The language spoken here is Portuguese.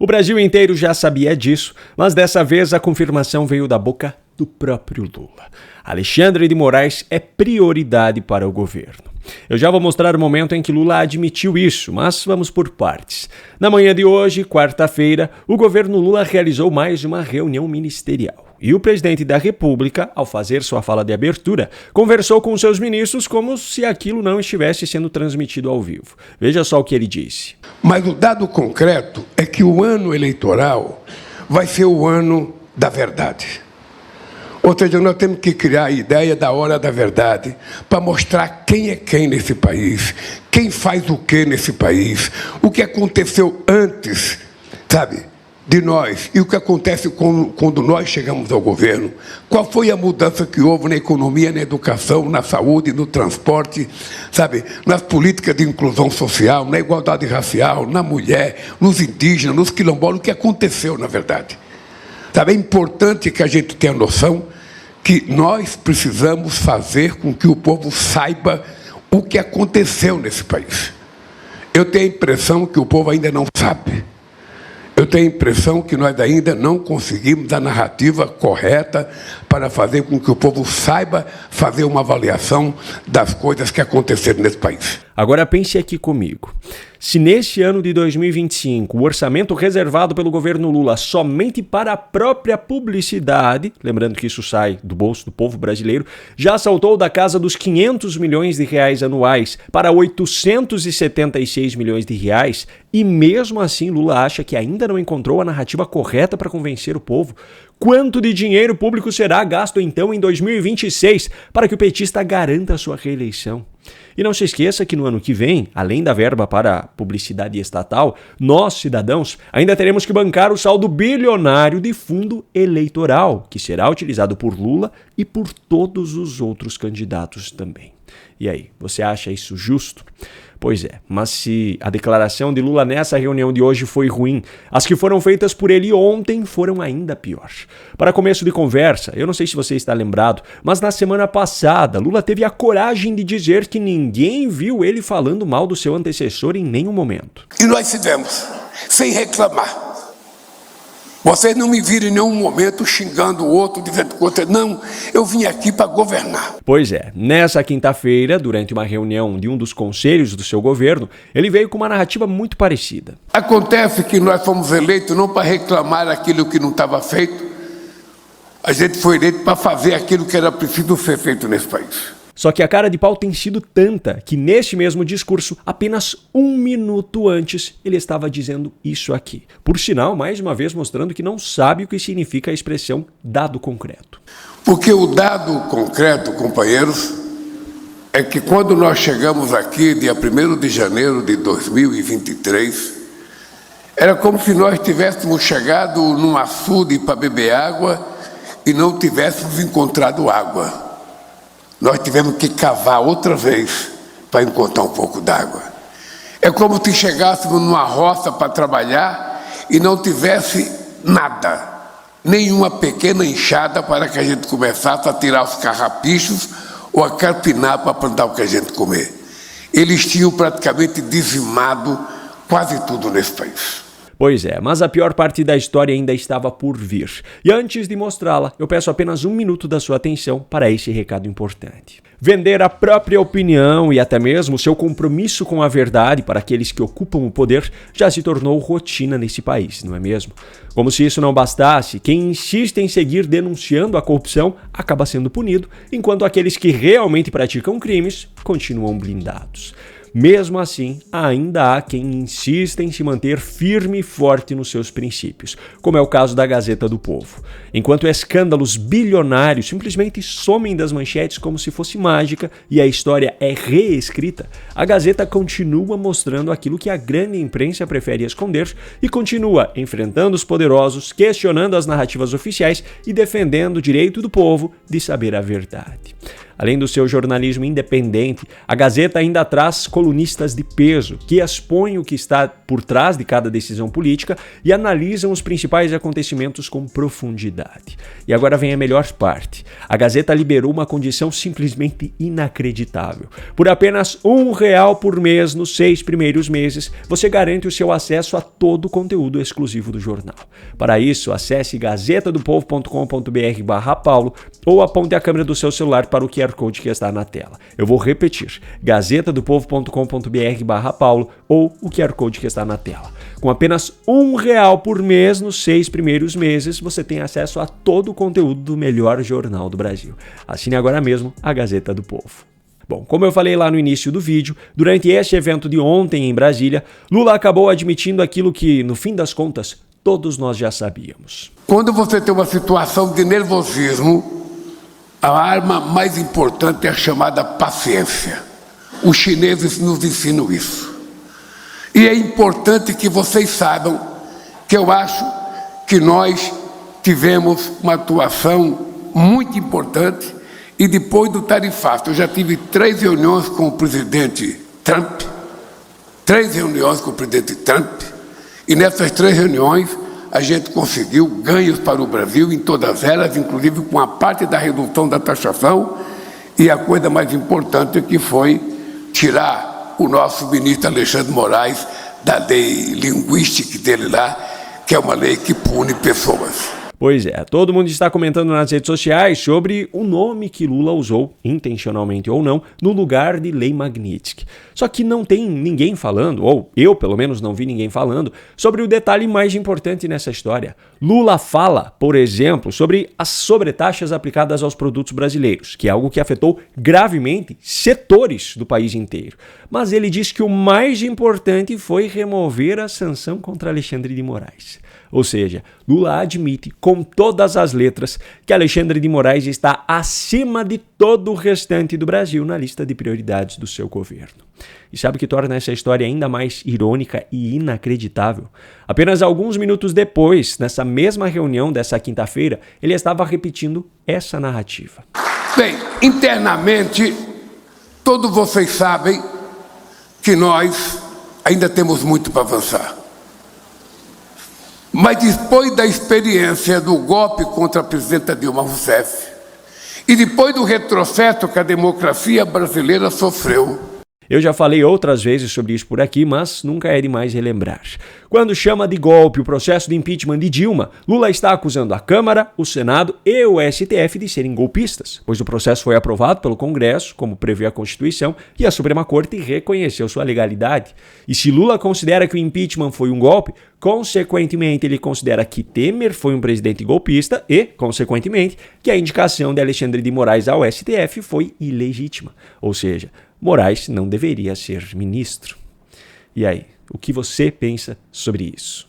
O Brasil inteiro já sabia disso, mas dessa vez a confirmação veio da boca do próprio Lula. Alexandre de Moraes é prioridade para o governo. Eu já vou mostrar o momento em que Lula admitiu isso, mas vamos por partes. Na manhã de hoje, quarta-feira, o governo Lula realizou mais uma reunião ministerial. E o presidente da República, ao fazer sua fala de abertura, conversou com seus ministros como se aquilo não estivesse sendo transmitido ao vivo. Veja só o que ele disse. Mas o dado concreto é que o ano eleitoral vai ser o ano da verdade. Ou seja, nós temos que criar a ideia da hora da verdade para mostrar quem é quem nesse país, quem faz o que nesse país, o que aconteceu antes, sabe, de nós e o que acontece quando nós chegamos ao governo. Qual foi a mudança que houve na economia, na educação, na saúde, no transporte, sabe, nas políticas de inclusão social, na igualdade racial, na mulher, nos indígenas, nos quilombolas, o que aconteceu na verdade. Sabe, é importante que a gente tenha noção que nós precisamos fazer com que o povo saiba o que aconteceu nesse país. Eu tenho a impressão que o povo ainda não sabe. Eu tenho a impressão que nós ainda não conseguimos a narrativa correta para fazer com que o povo saiba fazer uma avaliação das coisas que aconteceram nesse país. Agora pense aqui comigo. Se neste ano de 2025 o orçamento reservado pelo governo Lula somente para a própria publicidade, lembrando que isso sai do bolso do povo brasileiro, já saltou da casa dos 500 milhões de reais anuais para 876 milhões de reais, e mesmo assim Lula acha que ainda não encontrou a narrativa correta para convencer o povo, quanto de dinheiro público será gasto então em 2026 para que o petista garanta a sua reeleição? E não se esqueça que no ano que vem, além da verba para publicidade estatal, nós, cidadãos, ainda teremos que bancar o saldo bilionário de fundo eleitoral, que será utilizado por Lula e por todos os outros candidatos também. E aí, você acha isso justo? Pois é, mas se a declaração de Lula nessa reunião de hoje foi ruim, as que foram feitas por ele ontem foram ainda pior. Para começo de conversa, eu não sei se você está lembrado, mas na semana passada, Lula teve a coragem de dizer que ninguém viu ele falando mal do seu antecessor em nenhum momento. E nós fizemos, sem reclamar. Vocês não me viram em nenhum momento xingando o outro, dizendo que o outro... Não, eu vim aqui para governar. Pois é, nessa quinta-feira, durante uma reunião de um dos conselhos do seu governo, ele veio com uma narrativa muito parecida. Acontece que nós fomos eleitos não para reclamar aquilo que não estava feito, a gente foi eleito para fazer aquilo que era preciso ser feito nesse país. Só que a cara de pau tem sido tanta que neste mesmo discurso, apenas um minuto antes, ele estava dizendo isso aqui. Por sinal, mais uma vez mostrando que não sabe o que significa a expressão dado concreto. Porque o dado concreto, companheiros, é que quando nós chegamos aqui, dia 1º de janeiro de 2023, era como se nós tivéssemos chegado num açude para beber água e não tivéssemos encontrado água. Nós tivemos que cavar outra vez para encontrar um pouco d'água. É como se chegássemos numa roça para trabalhar e não tivesse nada, nenhuma pequena enxada para que a gente começasse a tirar os carrapichos ou a carpinar para plantar o que a gente comer. Eles tinham praticamente dizimado quase tudo nesse país. Pois é, mas a pior parte da história ainda estava por vir. E antes de mostrá-la, eu peço apenas um minuto da sua atenção para esse recado importante. Vender a própria opinião e até mesmo seu compromisso com a verdade para aqueles que ocupam o poder já se tornou rotina nesse país, não é mesmo? Como se isso não bastasse, quem insiste em seguir denunciando a corrupção acaba sendo punido, enquanto aqueles que realmente praticam crimes continuam blindados. Mesmo assim, ainda há quem insista em se manter firme e forte nos seus princípios, como é o caso da Gazeta do Povo. Enquanto escândalos bilionários simplesmente somem das manchetes como se fosse mágica e a história é reescrita, a Gazeta continua mostrando aquilo que a grande imprensa prefere esconder e continua enfrentando os poderosos, questionando as narrativas oficiais e defendendo o direito do povo de saber a verdade. Além do seu jornalismo independente, a Gazeta ainda traz colunistas de peso, que expõem o que está por trás de cada decisão política e analisam os principais acontecimentos com profundidade. E agora vem a melhor parte. A Gazeta liberou uma condição simplesmente inacreditável. Por apenas R$1 por mês nos 6 primeiros meses, você garante o seu acesso a todo o conteúdo exclusivo do jornal. Para isso, acesse gazetadopovo.com.br/Paulo ou aponte a câmera do seu celular para o QR Code que está na tela. Eu vou repetir, gazetadopovo.com.br/Paulo ou o QR Code que está na tela. Com apenas R$1 por mês nos 6 primeiros meses, você tem acesso a todo o conteúdo do melhor jornal do Brasil. Assine agora mesmo a Gazeta do Povo. Bom, como eu falei lá no início do vídeo, durante este evento de ontem em Brasília, Lula acabou admitindo aquilo que, no fim das contas, todos nós já sabíamos. Quando você tem uma situação de nervosismo, a arma mais importante é a chamada paciência. Os chineses nos ensinam isso. E é importante que vocês saibam que eu acho que nós tivemos uma atuação muito importante. E depois do tarifaço, eu já tive 3 reuniões com o presidente Trump, e nessas 3 reuniões a gente conseguiu ganhos para o Brasil em todas elas, inclusive com a parte da redução da taxação, e a coisa mais importante que foi tirar o nosso ministro Alexandre de Moraes da lei linguística dele lá, que é uma lei que pune pessoas. Pois é, todo mundo está comentando nas redes sociais sobre o nome que Lula usou, intencionalmente ou não, no lugar de Lei Magnitsky. Só que não tem ninguém falando, ou eu pelo menos não vi ninguém falando, sobre o detalhe mais importante nessa história. Lula fala, por exemplo, sobre as sobretaxas aplicadas aos produtos brasileiros, que é algo que afetou gravemente setores do país inteiro. Mas ele diz que o mais importante foi remover a sanção contra Alexandre de Moraes. Ou seja, Lula admite com todas as letras que Alexandre de Moraes está acima de todo o restante do Brasil na lista de prioridades do seu governo. E sabe o que torna essa história ainda mais irônica e inacreditável? Apenas alguns minutos depois, nessa mesma reunião dessa quinta-feira, ele estava repetindo essa narrativa. Bem, internamente, todos vocês sabem que nós ainda temos muito para avançar. Mas depois da experiência do golpe contra a presidenta Dilma Rousseff e depois do retrocesso que a democracia brasileira sofreu, eu já falei outras vezes sobre isso por aqui, mas nunca é demais relembrar. Quando chama de golpe o processo de impeachment de Dilma, Lula está acusando a Câmara, o Senado e o STF de serem golpistas, pois o processo foi aprovado pelo Congresso, como prevê a Constituição, e a Suprema Corte reconheceu sua legalidade. E se Lula considera que o impeachment foi um golpe, consequentemente ele considera que Temer foi um presidente golpista e, consequentemente, que a indicação de Alexandre de Moraes ao STF foi ilegítima. Ou seja, Moraes não deveria ser ministro. E aí, o que você pensa sobre isso?